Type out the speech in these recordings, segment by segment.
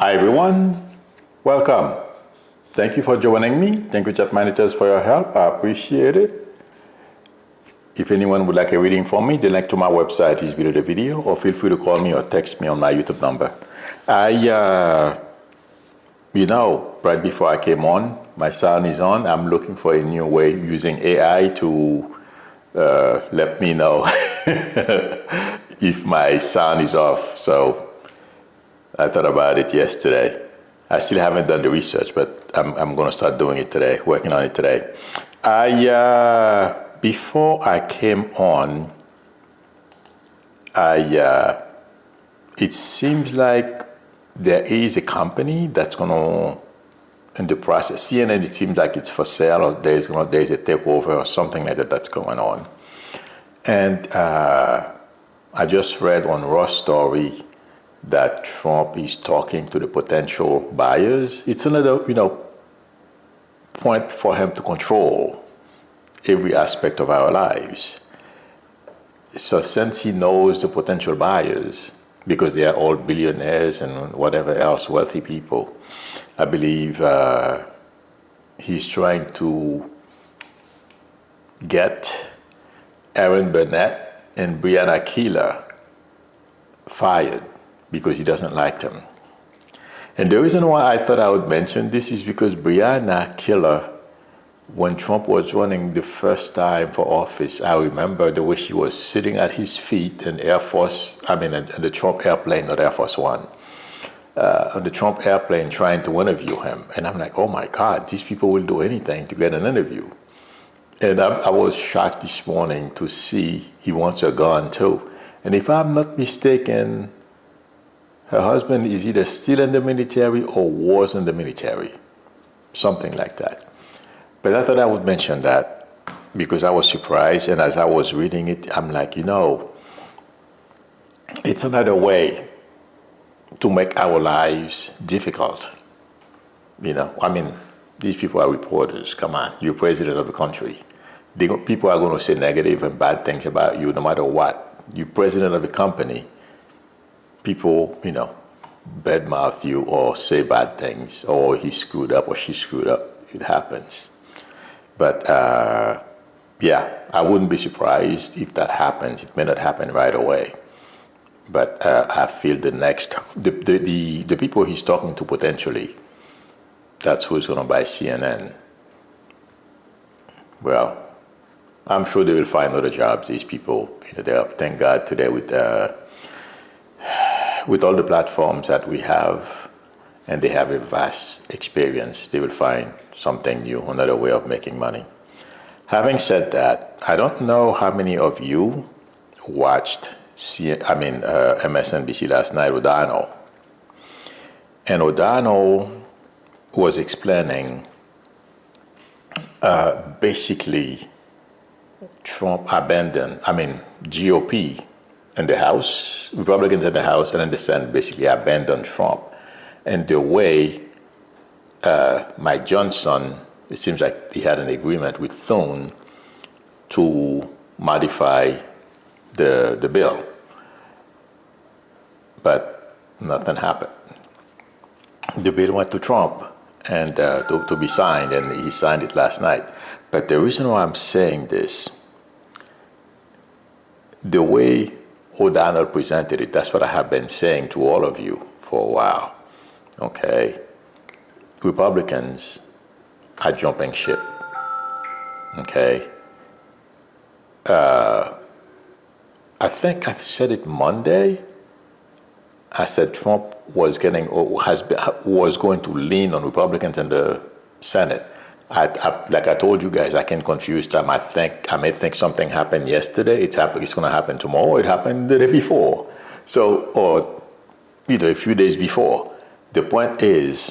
Hi everyone, welcome. Thank you for joining me. Thank you, chat managers, for your help. I appreciate it. If anyone would like a reading from me, the link to my website is below the video, or feel free to call me or text me on my YouTube number. Right before I came on, my sound is on. I'm looking for a new way using AI to let me know if my sound is off. So I thought about it yesterday. I still haven't done the research, but I'm going to start doing it today, working on it today. Before I came on, it seems like there is a company that's going to, in the process, CNN, it seems like it's for sale, or there's a takeover or something like that that's going on. And I just read on Raw Story that Trump is talking to the potential buyers. It's another, point for him to control every aspect of our lives. So since he knows the potential buyers, because they are all billionaires and whatever else, wealthy people, I believe he's trying to get Aaron Burnett and Breonna Taylor fired because he doesn't like them. And the reason why I thought I would mention this is because Breonna Taylor, when Trump was running the first time for office, I remember the way she was sitting at his feet in in the Trump airplane, not Air Force One, on the Trump airplane trying to interview him. And I'm like, oh my God, these people will do anything to get an interview. And I was shocked this morning to see he wants a gun too. And if I'm not mistaken, her husband is either still in the military or was in the military, something like that. But I thought I would mention that because I was surprised, and as I was reading it, I'm like, it's another way to make our lives difficult. These people are reporters. Come on, you're president of the country. People are going to say negative and bad things about you no matter what. You're president of a company. People, badmouth you or say bad things, or he screwed up or she screwed up. It happens. But I wouldn't be surprised if that happens. It may not happen right away. But I feel the people he's talking to potentially, that's who's going to buy CNN. Well, I'm sure they will find other jobs. These people, thank God today with all the platforms that we have, and they have a vast experience, they will find something new, another way of making money. Having said that, I don't know how many of you watched MSNBC last night, O'Donnell. And O'Donnell was explaining basically Trump GOP in the House, Republicans in the House, and in the Senate basically abandoned Trump. And the way Mike Johnson, it seems like he had an agreement with Thune to modify the bill. But nothing happened. The bill went to Trump and to be signed, and he signed it last night. But the reason why I'm saying this, the way O'Donnell presented it, that's what I have been saying to all of you for a while. Okay, Republicans are jumping ship. Okay, I think I said it Monday. I said Trump was going to lean on Republicans in the Senate. Like I told you guys, I can confuse time. I may think something happened yesterday. It's going to happen tomorrow. It happened the day before. So, or a few days before. The point is,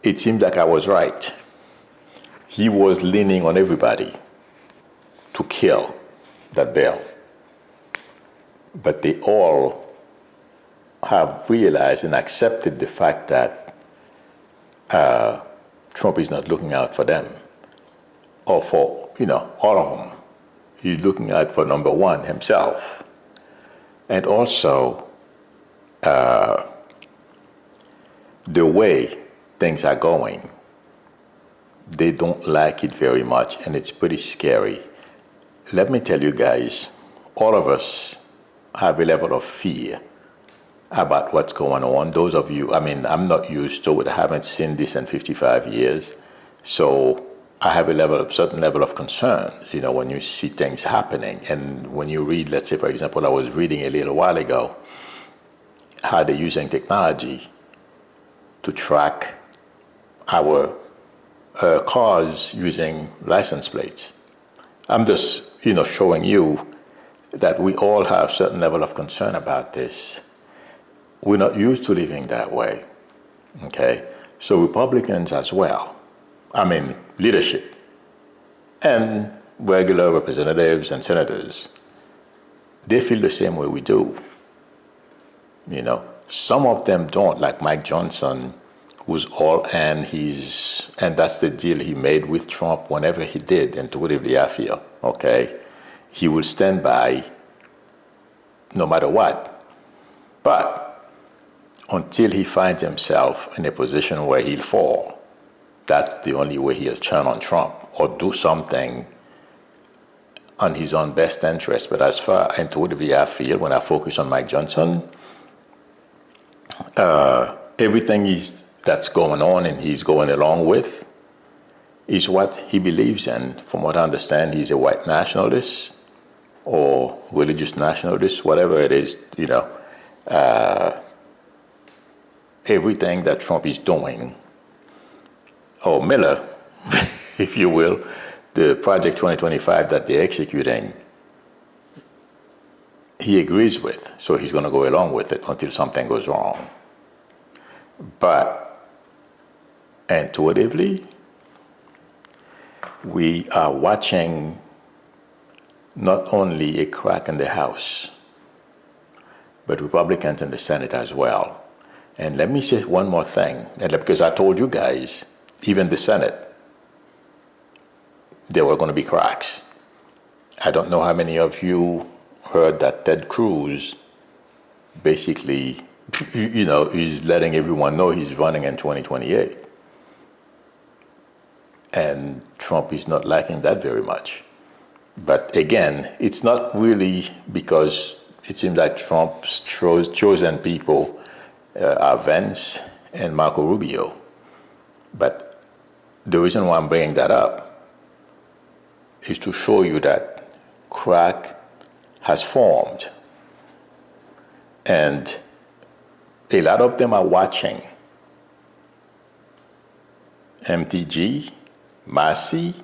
it seems like I was right. He was leaning on everybody to kill that bill. But they all have realized and accepted the fact that Trump is not looking out for them or for, all of them. He's looking out for number one, himself. And also, the way things are going, they don't like it very much, and it's pretty scary. Let me tell you guys, all of us have a level of fear about what's going on. Those of you, I mean, I'm not used to it. I haven't seen this in 55 years. So I have a certain level of concern, when you see things happening. And when you read, let's say, for example, I was reading a little while ago how they're using technology to track our cars using license plates. I'm just, showing you that we all have a certain level of concern about this. We're not used to living that way, okay? So Republicans as well, leadership, and regular representatives and senators, they feel the same way we do. Some of them don't, like Mike Johnson, who's all in, and that's the deal he made with Trump whenever he did, intuitively I feel, okay? He will stand by no matter what. But until he finds himself in a position where he'll fall, that's the only way he'll turn on Trump or do something on his own best interest. But as far intuitively I feel, when I focus on Mike Johnson, everything that's going on and he's going along with is what he believes in. From what I understand, he's a white nationalist or religious nationalist, whatever it is, everything that Trump is doing, or Miller, if you will, the Project 2025 that they're executing, he agrees with. So he's going to go along with it until something goes wrong. But intuitively, we are watching not only a crack in the House, but Republicans in the Senate as well. And let me say one more thing, because I told you guys, even the Senate, there were going to be cracks. I don't know how many of you heard that Ted Cruz basically, is letting everyone know he's running in 2028. And Trump is not liking that very much. But again, it's not really because it seems like Trump's chosen people are Vance and Marco Rubio. But the reason why I'm bringing that up is to show you that crack has formed. And a lot of them are watching MTG, Massey,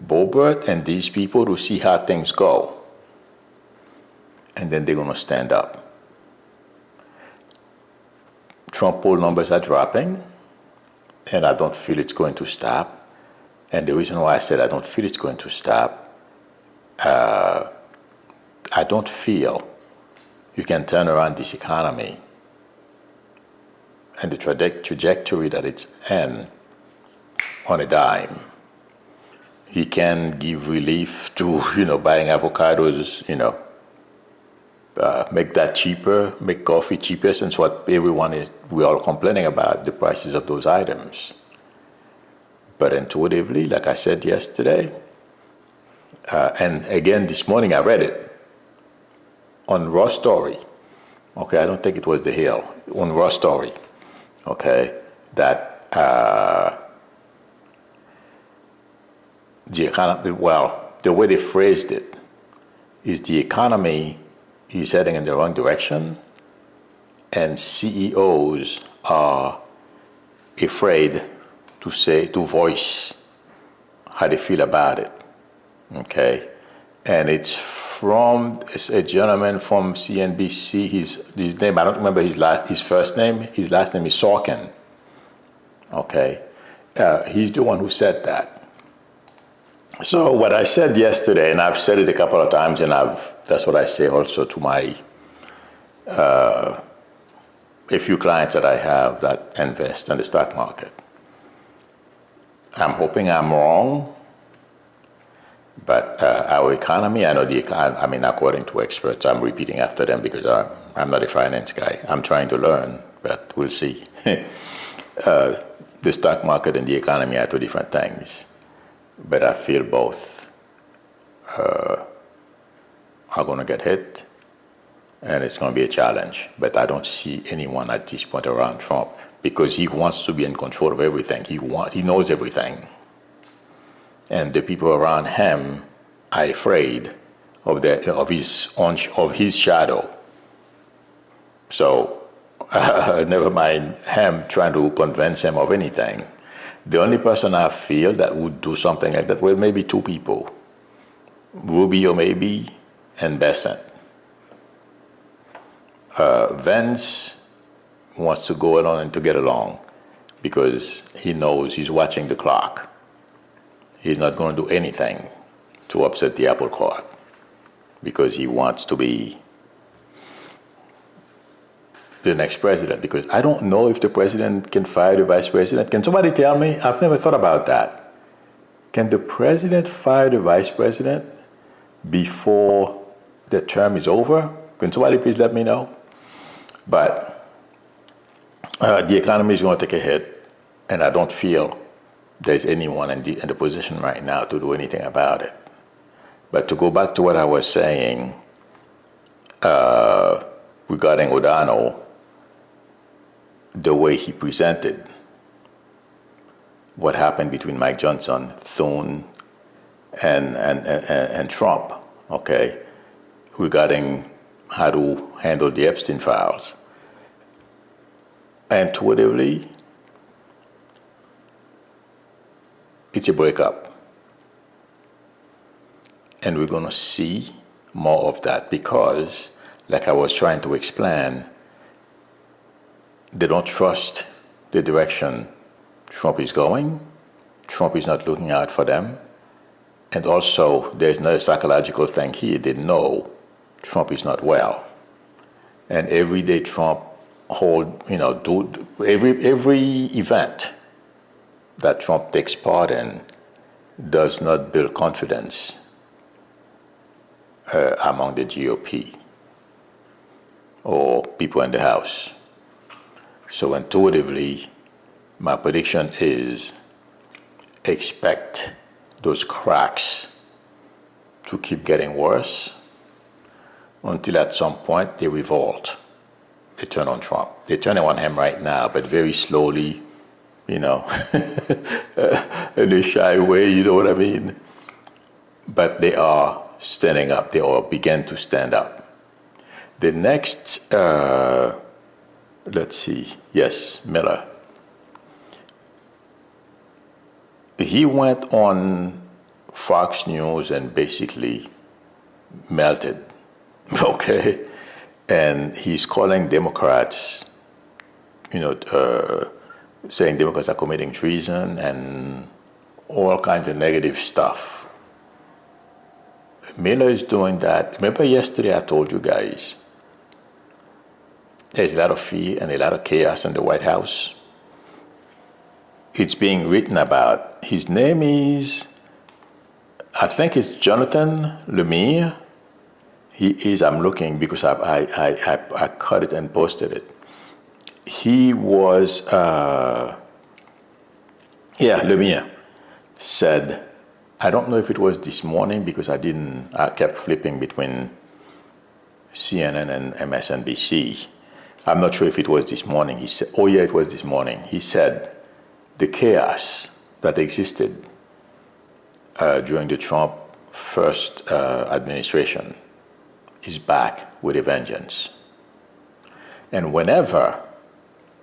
Boebert, and these people to see how things go. And then they're going to stand up. Trump poll numbers are dropping, and I don't feel it's going to stop. And the reason why I said I don't feel it's going to stop, I don't feel you can turn around this economy and the trajectory that it's in on a dime. He can give relief to, buying avocados, make that cheaper, make coffee cheaper, since what we're all complaining about, the prices of those items. But intuitively, like I said yesterday, and again this morning I read it on Raw Story. Okay, I don't think it was The Hill, on Raw Story. Okay, that the economy, the way they phrased it is the economy is heading in the wrong direction, and CEOs are afraid to voice how they feel about it. Okay, and it's a gentleman from CNBC. His name, I don't remember his first name. His last name is Sorkin. Okay, he's the one who said that. So what I said yesterday, and I've said it a couple of times, and that's what I say also to my a few clients that I have that invest in the stock market. I'm hoping I'm wrong, but I our economy. I know I mean, according to experts, I'm repeating after them because I'm not a finance guy. I'm trying to learn, but we'll see. The stock market and the economy are two different things, but I feel both are going to get hit, and it's going to be a challenge. But I don't see anyone at this point around Trump because he wants to be in control of everything. He knows everything, and the people around him are afraid of his shadow. So never mind him trying to convince him of anything. The only person I feel that would do something like that, well, maybe two people, Rubio maybe, and Besant. Vance wants to go along and to get along because he knows he's watching the clock. He's not going to do anything to upset the apple cart because he wants to be the next president. Because I don't know if the president can fire the vice president. Can somebody tell me? I've never thought about that. Can the president fire the vice president before the term is over? Can somebody please let me know? But the economy is going to take a hit, and I don't feel there's anyone in the position right now to do anything about it. But to go back to what I was saying regarding O'Donnell, the way he presented what happened between Mike Johnson, Thune, and Trump, okay, regarding how to handle the Epstein files. Intuitively, it's a breakup. And we're going to see more of that because, like I was trying to explain, they don't trust the direction Trump is going. Trump is not looking out for them. And also, there's another psychological thing here. They know Trump is not well. And every day Trump every event that Trump takes part in does not build confidence among the GOP or people in the House. So intuitively, my prediction is expect those cracks to keep getting worse until at some point they revolt. They turn on Trump. They're turning on him right now, but very slowly, in a shy way, you know what I mean? But they are standing up. They all begin to stand up. The next, let's see, yes, Miller. He went on Fox News and basically melted, okay? And he's calling Democrats, saying Democrats are committing treason and all kinds of negative stuff. Miller is doing that. Remember yesterday I told you guys, there's a lot of fear and a lot of chaos in the White House. It's being written about. His name is, I think it's Jonathan Lemire. He is, I'm looking because I cut it and posted it. He was, Lemire said, I don't know if it was this morning because I kept flipping between CNN and MSNBC. I'm not sure if it was this morning. He said, oh yeah, it was this morning. He said, the chaos that existed during the Trump first administration is back with a vengeance. And whenever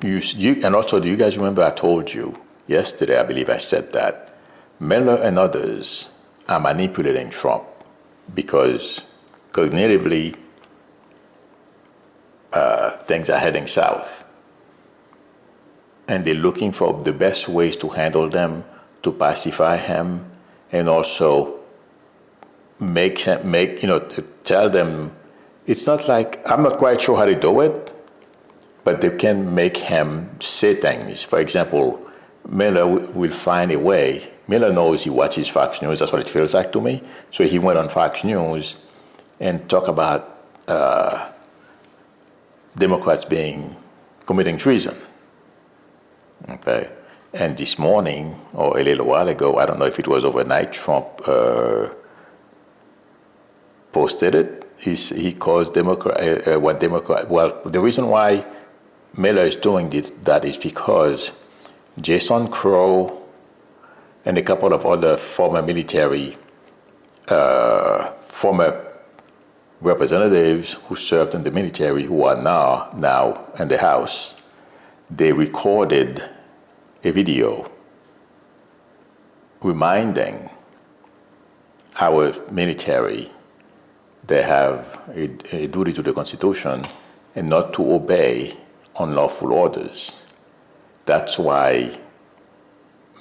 and also, do you guys remember I told you yesterday, I believe I said that Miller and others are manipulating Trump because cognitively things are heading south. And they're looking for the best ways to handle them, to pacify him, and also to tell them, it's not like, I'm not quite sure how to do it, but they can make him say things. For example, Miller will find a way Miller knows he watches Fox News. That's what it feels like to me. So he went on Fox News and talked about Democrats committing treason. Okay. And this morning, or a little while ago, I don't know if it was overnight, Trump posted it. He calls the reason why Miller is doing that is because Jason Crow and a couple of other former representatives who served in the military who are now in the House, they recorded a video reminding our military they have a duty to the Constitution and not to obey unlawful orders. That's why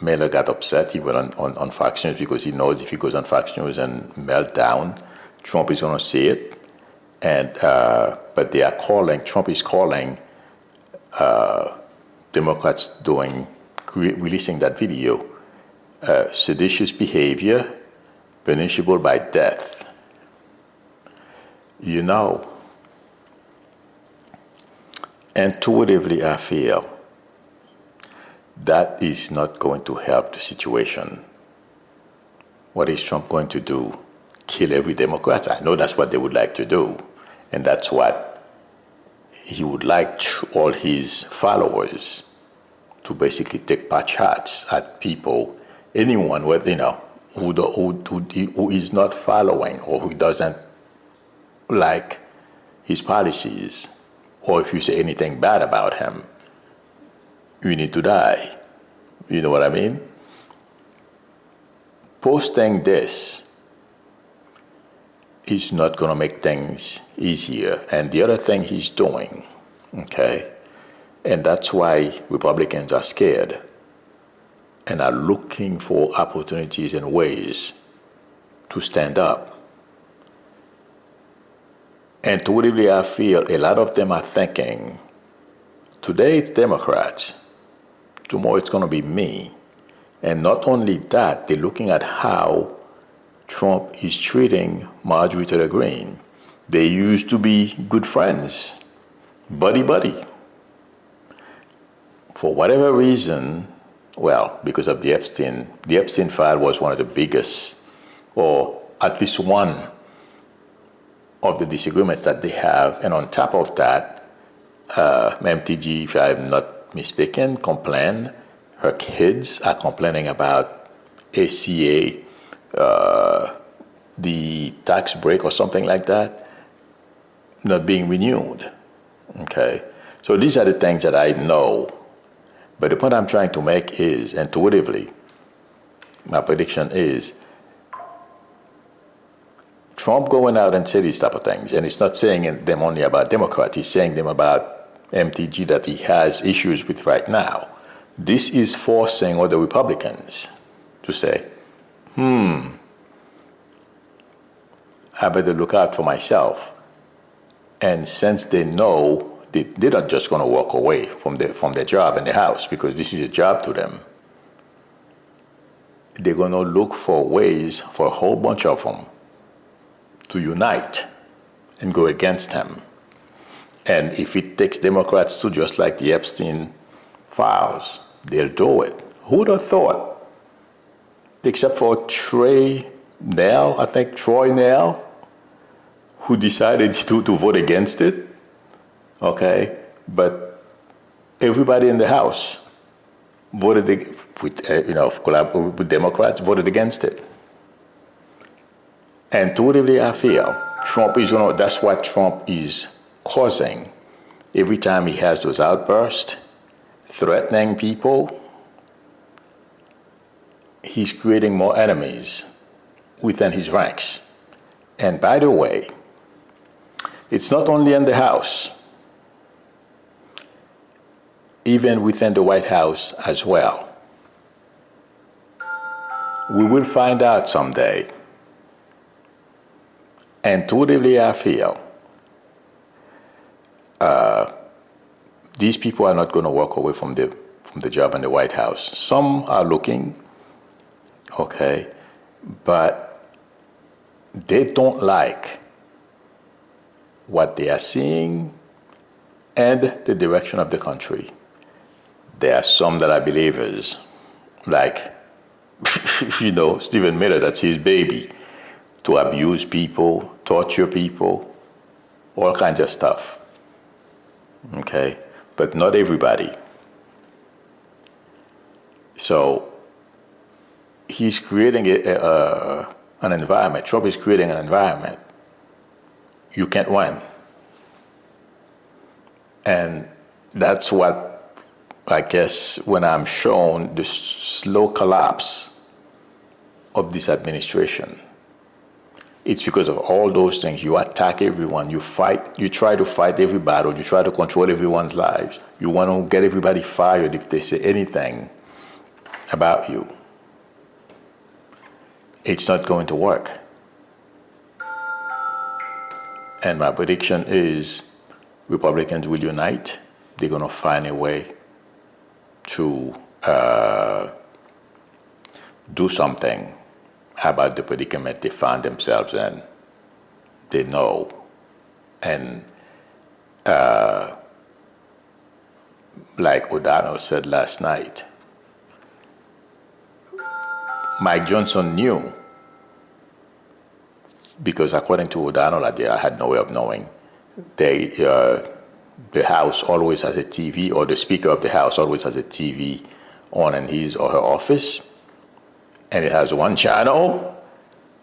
Miller got upset. He went on Fox News because he knows if he goes on Fox News and melt down, Trump is going to see it. And but Trump is calling Democrats releasing that video seditious behavior punishable by death. You know, intuitively I feel that is not going to help the situation. What is Trump going to do? Kill every Democrat? I know that's what they would like to do. And that's what he would like all his followers to basically take pot shots at people, anyone who is not following or who doesn't like his policies, or if you say anything bad about him, you need to die. You know what I mean? Posting this is not going to make things easier. And the other thing he's doing, okay, and that's why Republicans are scared and are looking for opportunities and ways to stand up. Intuitively, I feel a lot of them are thinking, today it's Democrats, tomorrow it's going to be me. And not only that, they're looking at how Trump is treating Marjorie Taylor Greene. They used to be good friends, buddy. For whatever reason, well, because of the Epstein file was one of the biggest, or at least one of the disagreements that they have. And on top of that, MTG, if I'm not mistaken, complained. Her kids are complaining about ACA, the tax break or something like that, not being renewed. Okay? So these are the things that I know. But the point I'm trying to make is, intuitively, my prediction is, Trump going out and say these type of things, and it's not saying them only about Democrats, he's saying them about MTG that he has issues with right now. This is forcing other Republicans to say, I better look out for myself. And since they know they're not just going to walk away from their job in the House, because this is a job to them, they're going to look for ways for a whole bunch of them to unite and go against him. And if it takes Democrats to, just like the Epstein files, they'll do it. Who would have thought? Except for Troy Nell, who decided to vote against it. Okay? But everybody in the House voted with Democrats, voted against it. Intuitively, I feel Trump is that's what Trump is causing. Every time he has those outbursts, threatening people, he's creating more enemies within his ranks. And by the way, it's not only in the House, even within the White House as well. We will find out someday. Intuitively, I feel these people are not going to walk away from the job in the White House. Some are looking okay? But they don't like what they are seeing and the direction of the country. There are some that are believers, like, Stephen Miller, that's his baby, to abuse people, torture people, all kinds of stuff, okay? But not everybody. So he's creating an environment. Trump is creating an environment. You can't win. And that's what, I guess, when I'm shown the slow collapse of this administration, it's because of all those things. You attack everyone. You fight. You try to fight every battle. You try to control everyone's lives. You want to get everybody fired if they say anything about you. It's not going to work. And my prediction is Republicans will unite. They're going to find a way to do something about the predicament they find themselves in. They know. And like O'Donnell said last night, Mike Johnson knew, because according to O'Donnell, I had no way of knowing, the House always has a TV, or the Speaker of the House always has a TV on in his or her office, and it has one channel,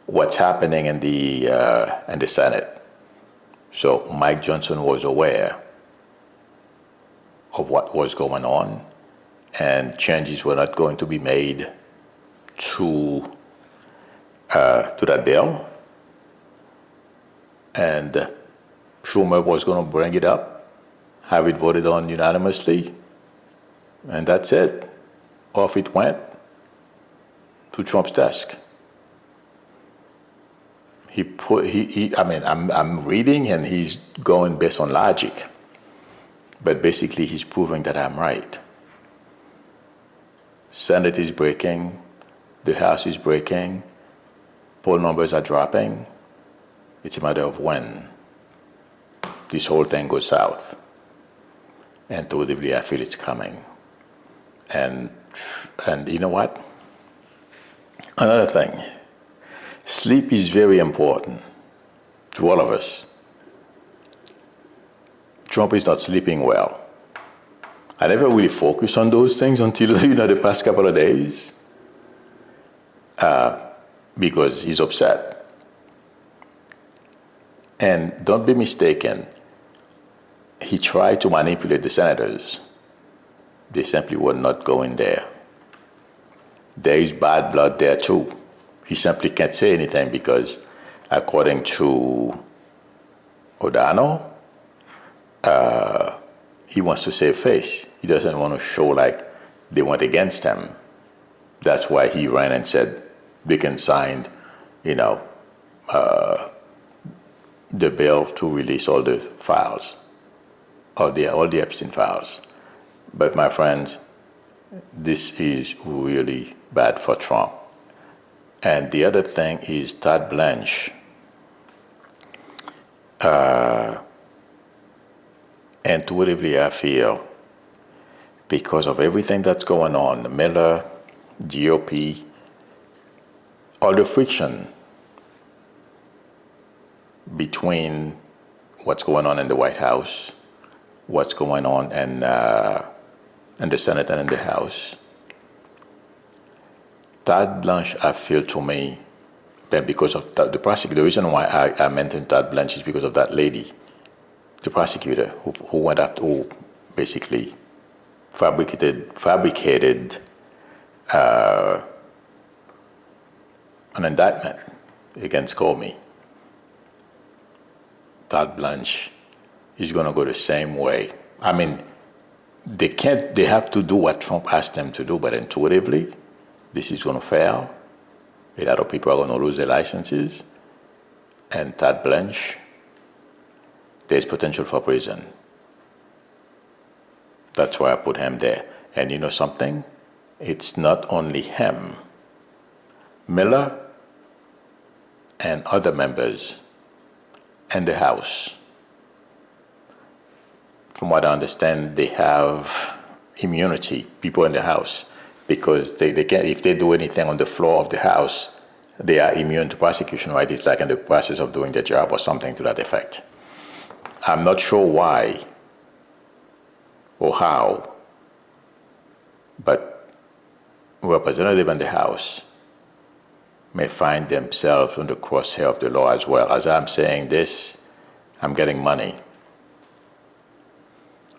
what's happening in the Senate. So Mike Johnson was aware of what was going on, and changes were not going to be made to that bill. And Schumer was going to bring it up, have it voted on unanimously, and that's it. Off it went to Trump's desk. I'm reading and he's going based on logic, but basically he's proving that I'm right. Senate is breaking, the House is breaking, poll numbers are dropping. It's a matter of when this whole thing goes south. And intuitively, I feel it's coming. And you know what? Another thing, sleep is very important to all of us. Trump is not sleeping well. I never really focused on those things until the past couple of days, because he's upset. And don't be mistaken, he tried to manipulate the senators. They simply were not going there. There is bad blood there too. He simply can't say anything because, according to O'Donnell, he wants to save face. He doesn't want to show like they went against him. That's why he ran and said Bacon signed, the bill to release all the files, all the Epstein files. But my friends, this is really bad for Trump. And the other thing is Todd Blanche. Intuitively, I feel, because of everything that's going on, Miller, GOP, all the friction between what's going on in the White House, what's going on in the Senate and in the House. Todd Blanche, I feel to me, that because of the prosecutor, the reason why I mentioned Todd Blanche is because of that lady, the prosecutor who went after, who basically fabricated an indictment against Comey. Todd Blanche is going to go the same way. I mean, they have to do what Trump asked them to do, but intuitively, this is going to fail. A lot of people are going to lose their licenses. And Todd Blanche, there's potential for prison. That's why I put him there. And you know something? It's not only him. Miller and other members in the House, from what I understand, they have immunity, people in the House, because they can't, if they do anything on the floor of the House, they are immune to prosecution, right? It's like in the process of doing their job or something to that effect. I'm not sure why or how, but representatives in the House may find themselves on the crosshair of the law as well. As I'm saying this, I'm getting money.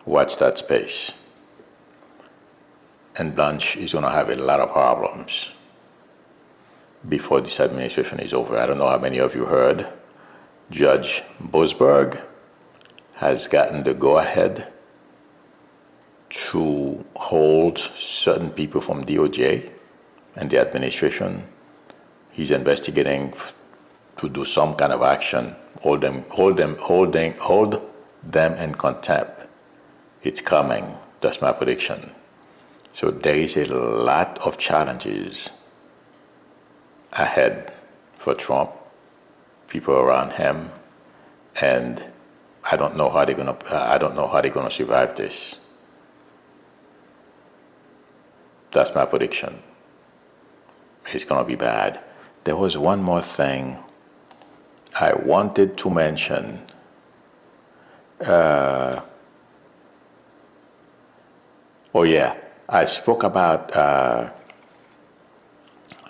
Watch that space. And Blanche is going to have a lot of problems before this administration is over. I don't know how many of you heard, Judge Boasberg has gotten the go-ahead to hold certain people from DOJ and the administration. He's investigating to do some kind of action, hold them in contempt. It's coming. That's my prediction. So there is a lot of challenges ahead for Trump, people around him, and I don't know how they're gonna survive this. That's my prediction. It's gonna be bad. There was one more thing I wanted to mention. Oh yeah, I spoke about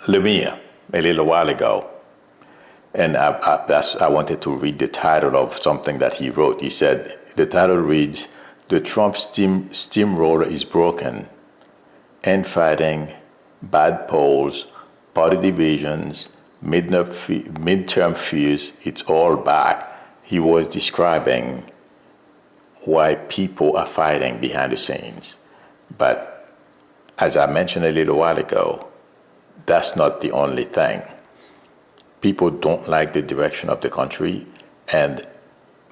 Lemire a little while ago, and I wanted to read the title of something that he wrote. He said, the title reads, "The Trump steamroller is broken. Infighting, bad polls, party divisions, midterm fears, it's all back." He was describing why people are fighting behind the scenes. But as I mentioned a little while ago, that's not the only thing. People don't like the direction of the country, and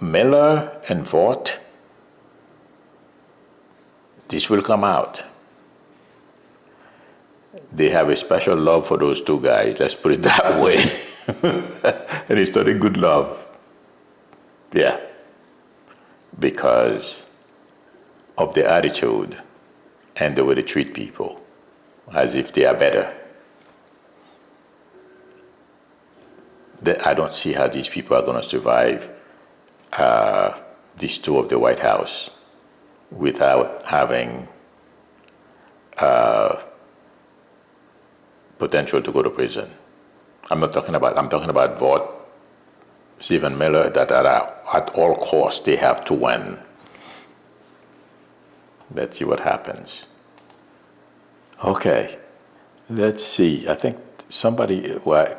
Miller and Vought, this will come out. They have a special love for those two guys, let's put it that way. And it's not a good love. Yeah. Because of their attitude and the way they treat people, as if they are better. I don't see how these people are going to survive this tour of the White House without having potential to go to prison. I'm talking about Vought, Stephen Miller, that at all costs they have to win. Let's see what happens. Okay, let's see. I think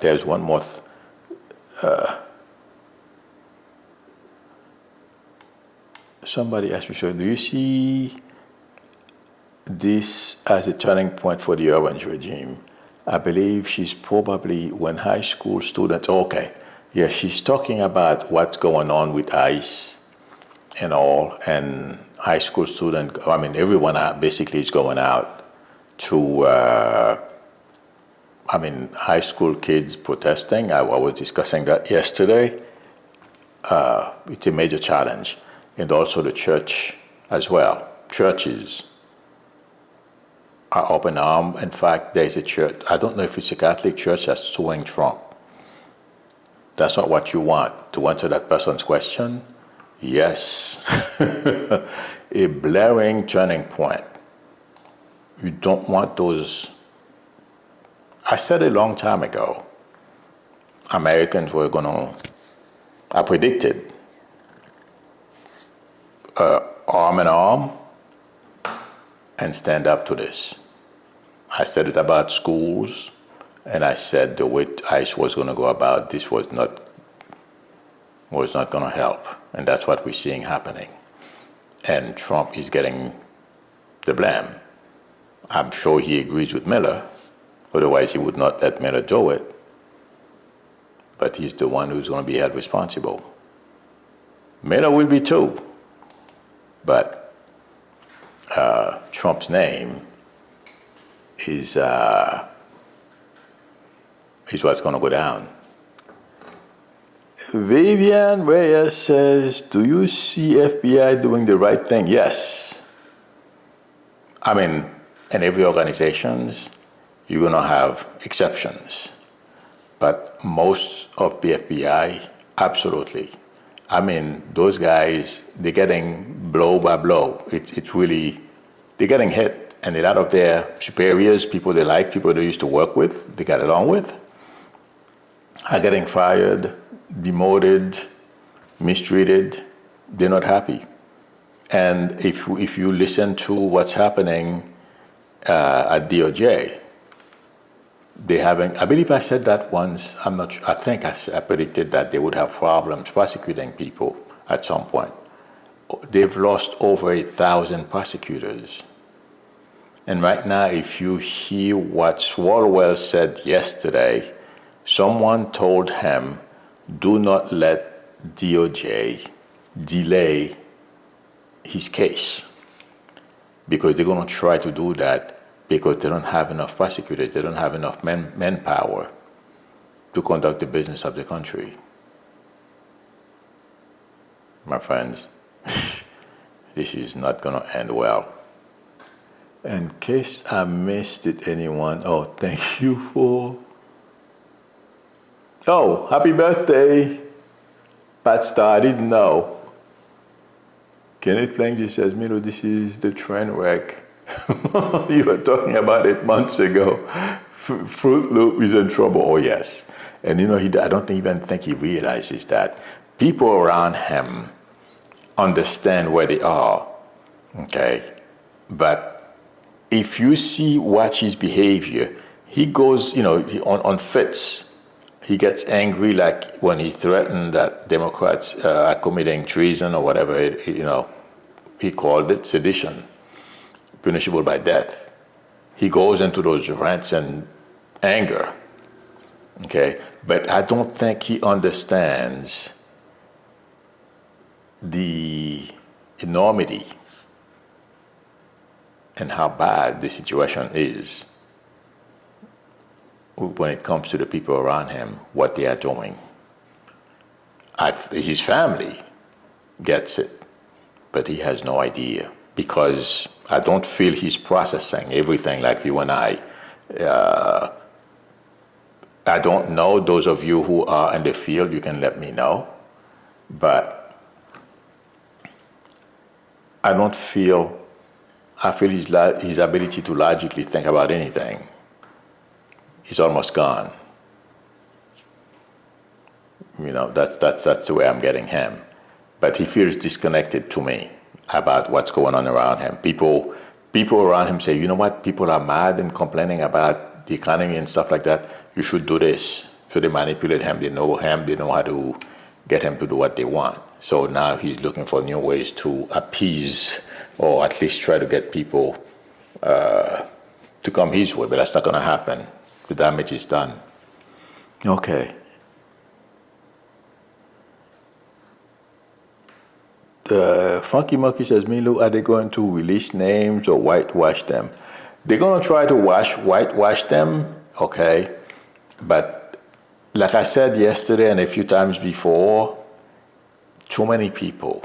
there's one more. Somebody asked me, so do you see this as a turning point for the Orange regime? I believe she's probably when high school students, okay, yeah, she's talking about what's going on with ICE and all, and high school student, I mean, everyone basically is going out to, high school kids protesting. I was discussing that yesterday. It's a major challenge. And also the church as well. Churches are open arm. In fact, there's a church, I don't know if it's a Catholic church that's suing Trump. That's not what you want. To answer that person's question, yes. A blaring turning point. You don't want those. I said a long time ago, Americans were going to, I predicted, arm in arm and stand up to this. I said it about schools, and I said the way ICE was going to go about this was not going to help, and that's what we're seeing happening. And Trump is getting the blame. I'm sure he agrees with Miller, otherwise he would not let Miller do it. But he's the one who's going to be held responsible. Miller will be too, but Trump's name is is what's going to go down. Vivian Reyes says, do you see FBI doing the right thing? Yes. I mean, in every organization, you're going to have exceptions. But most of the FBI, absolutely. I mean, those guys, they're getting blow by blow. It's really, they're getting hit. And a lot of their superiors, people they like, people they used to work with, they got along with, are getting fired, demoted, mistreated. They're not happy. And if you listen to what's happening at DOJ, they having, I believe I said that once, I'm not sure, I think I predicted that they would have problems prosecuting people at some point. They've lost over 1,000 prosecutors. And right now, if you hear what Swalwell said yesterday, someone told him, do not let DOJ delay his case, because they're going to try to do that because they don't have enough prosecutors, they don't have enough manpower to conduct the business of the country. My friends, this is not going to end well. In case I missed it, anyone, oh, thank you for, oh, happy birthday, Pat Star, I didn't know. Kenneth Lange says, Milou, this is the train wreck. You were talking about it months ago. Fruit Loop is in trouble. Oh, yes. And you know, I don't even think he realizes that people around him understand where they are, okay? But if you watch his behavior, he goes, you know, on fits. He gets angry, like when he threatened that Democrats are committing treason or whatever, you know, he called it sedition, punishable by death. He goes into those rants and anger, okay? But I don't think he understands the enormity and how bad the situation is when it comes to the people around him, what they are doing. His family gets it, but he has no idea, because I don't feel he's processing everything like you and I. I don't know, those of you who are in the field, you can let me know, but I feel his ability to logically think about anything is almost gone. You know, that's the way I'm getting him. But he feels disconnected to me about what's going on around him. People around him say, you know what, people are mad and complaining about the economy and stuff like that. You should do this. So they manipulate him, they know how to get him to do what they want. So now he's looking for new ways to appease, or at least try to get people to come his way, but that's not going to happen. The damage is done. Okay. The Funky Monkey says, Milou, are they going to release names or whitewash them? They're going to try to whitewash them, okay? But like I said yesterday and a few times before, too many people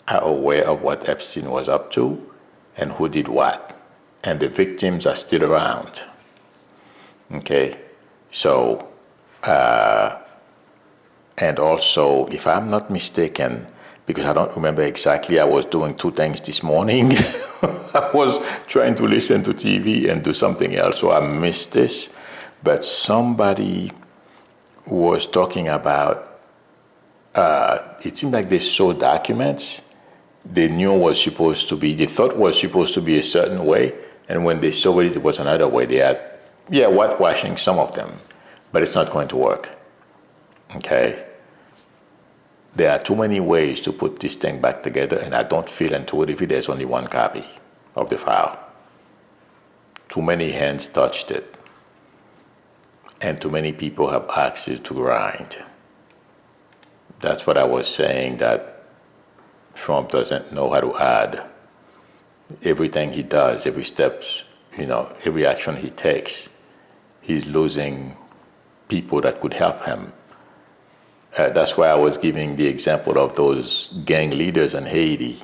are aware of what Epstein was up to and who did what. And the victims are still around. Okay? So, and also, if I'm not mistaken, because I don't remember exactly, I was doing two things this morning. I was trying to listen to TV and do something else, so I missed this. But somebody was talking about, it seemed like they saw documents they knew was supposed to be, they thought was supposed to be a certain way, and when they saw it, it was another way. They had, whitewashing some of them, but it's not going to work, okay? There are too many ways to put this thing back together, and I don't feel intuitively there's only one copy of the file. Too many hands touched it, and too many people have access to grind. That's what I was saying, that Trump doesn't know how to add. Everything he does, every step, every action he takes, he's losing people that could help him. That's why I was giving the example of those gang leaders in Haiti.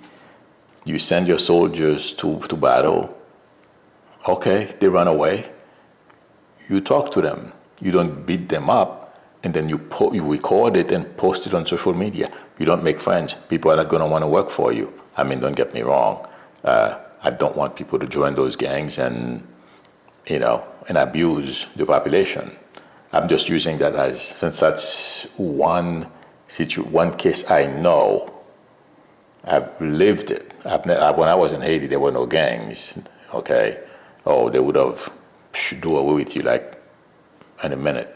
You send your soldiers to battle. Okay, they run away. You talk to them. You don't beat them up, and then you record it and post it on social media. You don't make friends. People are not going to want to work for you. I mean, don't get me wrong. I don't want people to join those gangs and abuse the population. I'm just using that since that's one case I know. I've lived it. When I was in Haiti, there were no gangs. Okay, they would have do away with you like in a minute.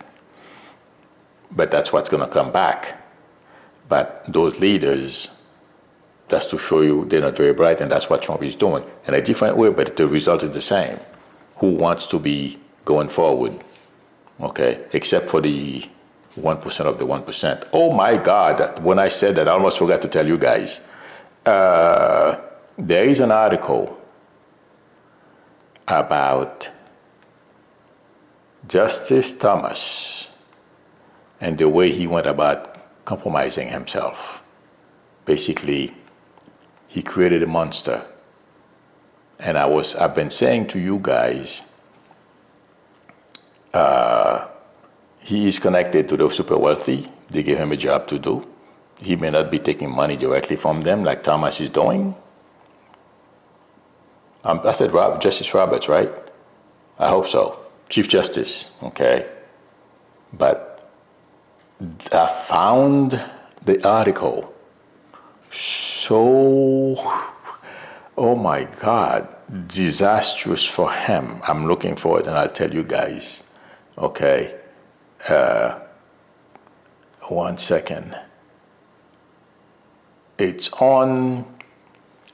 But that's what's going to come back. But those leaders, that's to show you they're not very bright, and that's what Trump is doing in a different way. But the result is the same. Who wants to be going forward? Okay, except for the 1% of the 1%. Oh my God, when I said that, I almost forgot to tell you guys. There is an article about Justice Thomas and the way he went about compromising himself. Basically, he created a monster. And I've been saying to you guys, he is connected to the super wealthy. They give him a job to do. He may not be taking money directly from them like Thomas is doing. I said Justice Roberts, right? I hope so. Chief Justice, okay? But I found the article so, oh my God, disastrous for him. I'm looking for it and I'll tell you guys, okay? One second. It's on,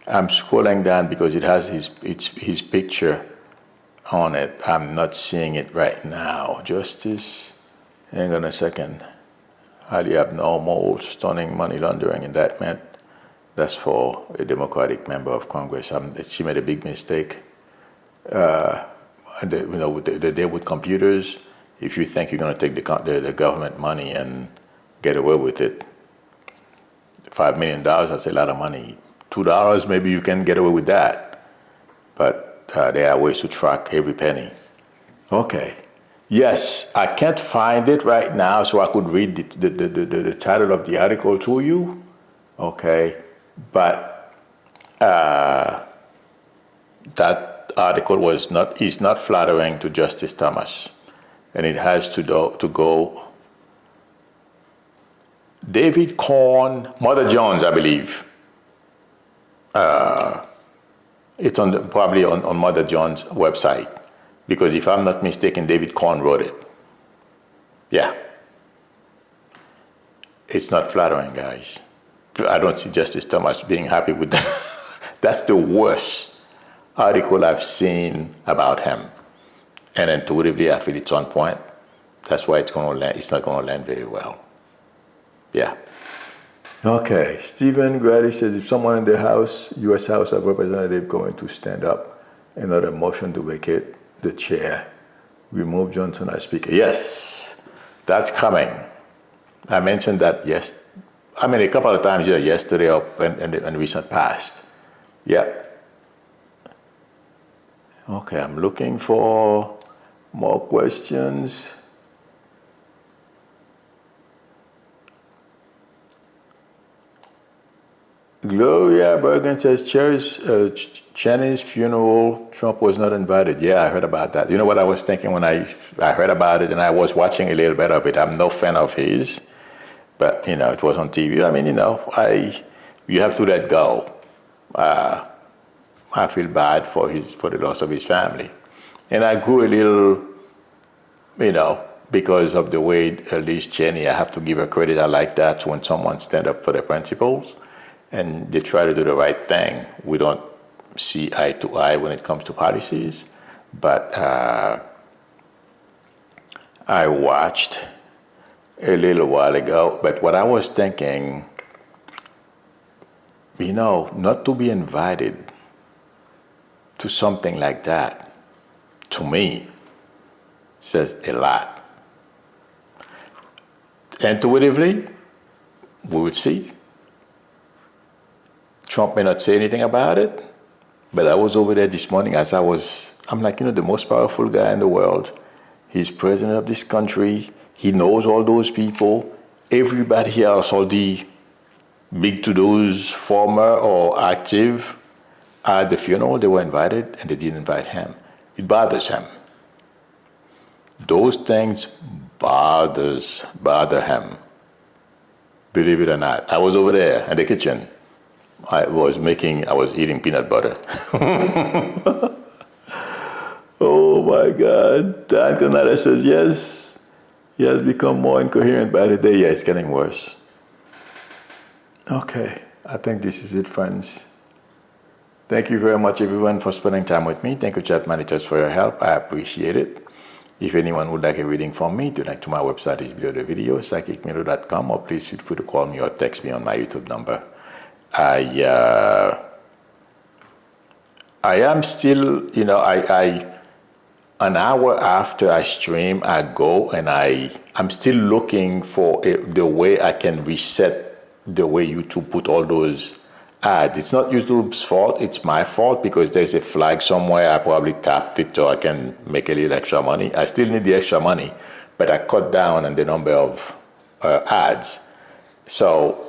I'm scrolling down because it has his picture on it. I'm not seeing it right now. Justice, hang on a second. Highly abnormal, stunning money laundering indictment. That's for a Democratic member of Congress. She made a big mistake. The day with computers, if you think you're going to take the government money and get away with it, $5 million, that's a lot of money. $2, maybe you can get away with that. But there are ways to track every penny. Okay. Yes, I can't find it right now, so I could read the title of the article to you. Okay. But that article is not flattering to Justice Thomas. And it has to go. David Korn, Mother Jones, I believe. It's probably on Mother Jones' website. Because if I'm not mistaken, David Korn wrote it. Yeah. It's not flattering, guys. I don't see Justice Thomas being happy with that. That's the worst article I've seen about him. And intuitively, I feel it's on point. That's why it's not going to land very well. Yeah. Okay. Stephen Grady says, if someone in the House, U.S. House of Representatives going to stand up in order motion to vacate the chair, remove Johnson as Speaker. Yes, that's coming. I mentioned that a couple of times yesterday or in recent past. Yeah. Okay, I'm looking for more questions. Gloria Bergen says, Cheney's funeral, Trump was not invited. Yeah, I heard about that. You know what I was thinking when I heard about it and I was watching a little bit of it. I'm no fan of his, but, it was on TV. I mean, you have to let go. I feel bad for the loss of his family. And I grew a little, because of the way Liz Cheney, I have to give her credit. I like that when someone stand up for their principles and they try to do the right thing. We don't see eye to eye when it comes to policies, but I watched a little while ago. But what I was thinking, not to be invited to something like that, to me, says a lot. intuitively, we would see. Trump may not say anything about it, but I was over there this morning I'm like, the most powerful guy in the world. He's president of this country. He knows all those people. Everybody else, all the big to-dos, former or active, at the funeral, they were invited and they didn't invite him. It bothers him. Those things bother him. Believe it or not. I was over there in the kitchen. I was eating peanut butter. Oh my God. Dan Canada says, yes, he has become more incoherent by the day. Yeah, it's getting worse. Okay, I think this is it, friends. Thank you very much, everyone, for spending time with me. Thank you, chat managers, for your help. I appreciate it. If anyone would like a reading from me, connect to my website is below the video, psychicmilou.com, or please feel free to call me or text me on my YouTube number. I am still, an hour after I stream, I go and I'm still looking for the way I can reset the way YouTube put all those ads. It's not YouTube's fault, it's my fault because there's a flag somewhere. I probably tapped it so I can make a little extra money. I still need the extra money, but I cut down on the number of ads. So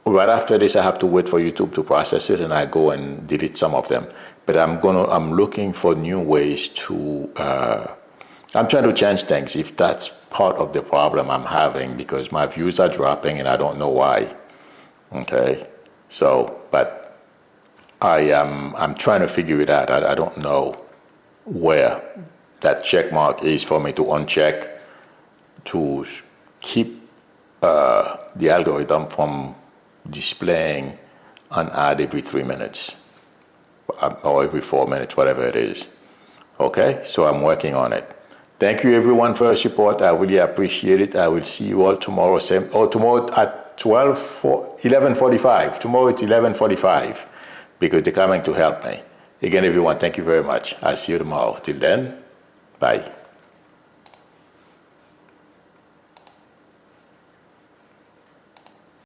right after this, I have to wait for YouTube to process it and I go and delete some of them. But I'm looking for new ways to, I'm trying to change things if that's part of the problem I'm having because my views are dropping and I don't know why. Okay, so, but I'm trying to figure it out. I don't know where that check mark is for me to uncheck to keep the algorithm from displaying an ad every 3 minutes or every 4 minutes, whatever it is. Okay, so I'm working on it. Thank you everyone for your support. I really appreciate it. I will see you all tomorrow. Tomorrow at 11:45. Tomorrow it's 11:45 because they're coming to help me. Again, everyone, thank you very much. I'll see you tomorrow. Till then, bye.